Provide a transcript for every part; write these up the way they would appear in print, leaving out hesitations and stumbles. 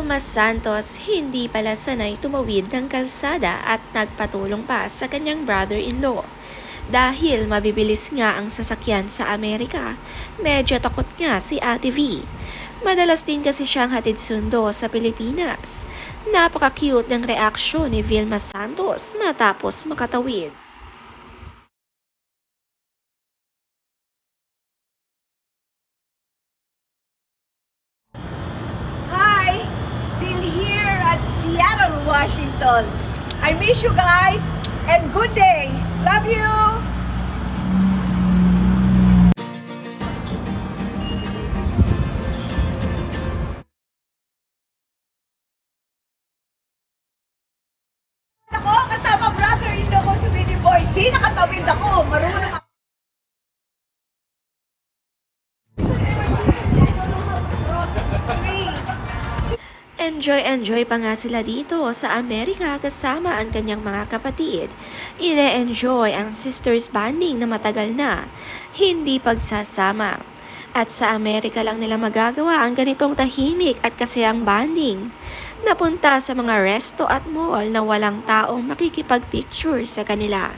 Vilma Santos hindi pala sanay tumawid ng kalsada at nagpatulong pa sa kanyang brother-in-law. Dahil mabibilis nga ang sasakyan sa Amerika, medyo takot nga si Ate V. Madalas din kasi siyang hatid sundo sa Pilipinas. Napaka-cute ng reaksyon ni Vilma Santos matapos makatawid. Hi! Still here at Seattle, Washington. I miss you guys and good day. Love you! Ako, kasama brother-in-law ko si Winnie Boy. Di nakatawid ako. Marunong ako. Enjoy pa nga sila dito sa Amerika kasama ang kanyang mga kapatid. Ine-enjoy ang sisters bonding na matagal na, hindi pagsasama. At sa Amerika lang nila magagawa ang ganitong tahimik at kasayang bonding. Napunta sa mga resto at mall na walang taong makikipag-picture sa kanila.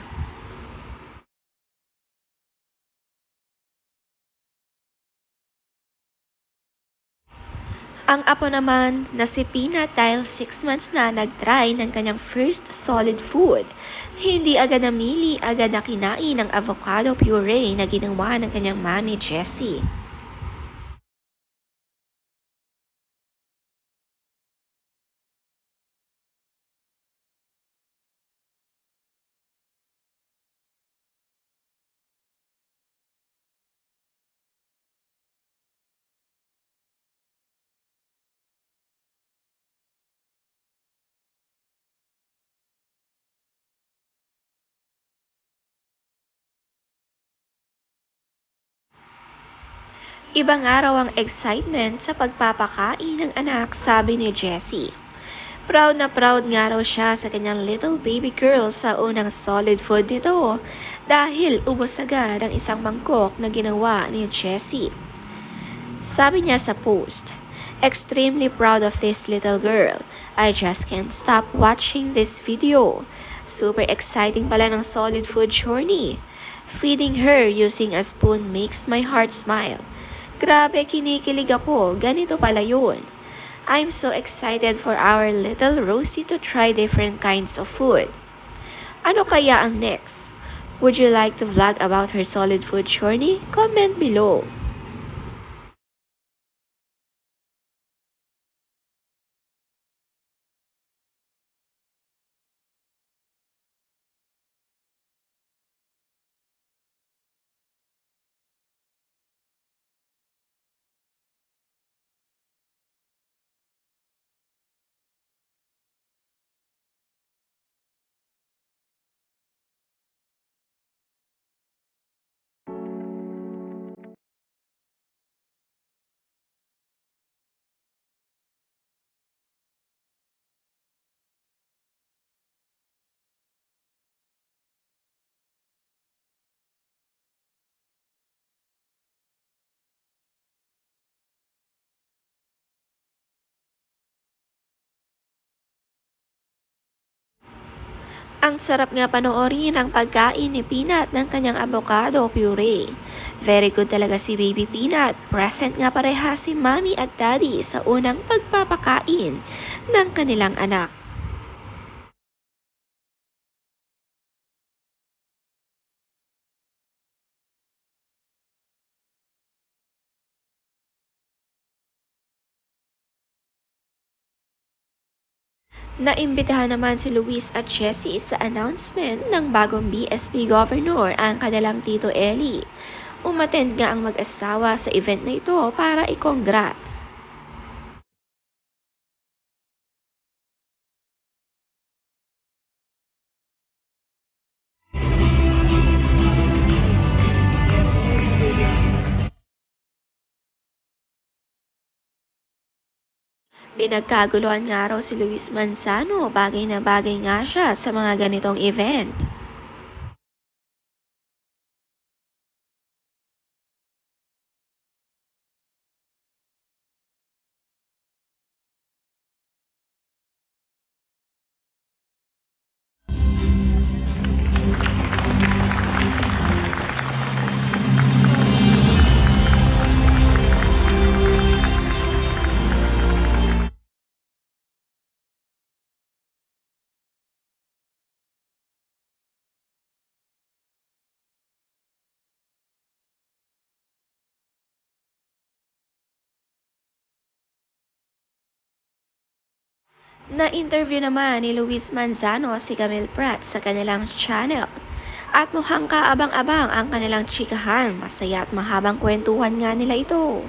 Ang apo naman na si Peanut dahil 6 months na nag-try ng kanyang first solid food. Hindi agad namili, agad na kinain ng avocado puree na ginawa ng kanyang mami Jessie. Ibang araw ang excitement sa pagpapakain ng anak, sabi ni Jessie. Proud na proud nga raw siya sa kanyang little baby girl sa unang solid food nito dahil ubos agad ang isang mangkok na ginawa ni Jessie. Sabi niya sa post, "Extremely proud of this little girl. I just can't stop watching this video. Super exciting pala ng solid food journey. Feeding her using a spoon makes my heart smile. Grabe, kinikilig ako. Ganito pala yun. I'm so excited for our little Rosie to try different kinds of food. Ano kaya ang next? Would you like to vlog about her solid food journey? Comment below." Ang sarap nga panoorin ang pagkain ni Peanut ng kanyang avocado puree. Very good talaga si Baby Peanut. Present nga pareha si Mommy at Daddy sa unang pagpapakain ng kanilang anak. Naimbitahan naman si Luis at Jessie sa announcement ng bagong BSP Governor, ang kanilang Tito Eli. Umattend nga ang mag-asawa sa event na ito para i-congrats. Pinagkaguluhan nga raw si Luis Manzano, bagay na bagay nga siya sa mga ganitong event. Na-interview naman ni Luis Manzano si Camille Pratt sa kanilang channel. At mukhang kaabang-abang ang kanilang chikahan, masaya at mahabang kwentuhan nga nila ito.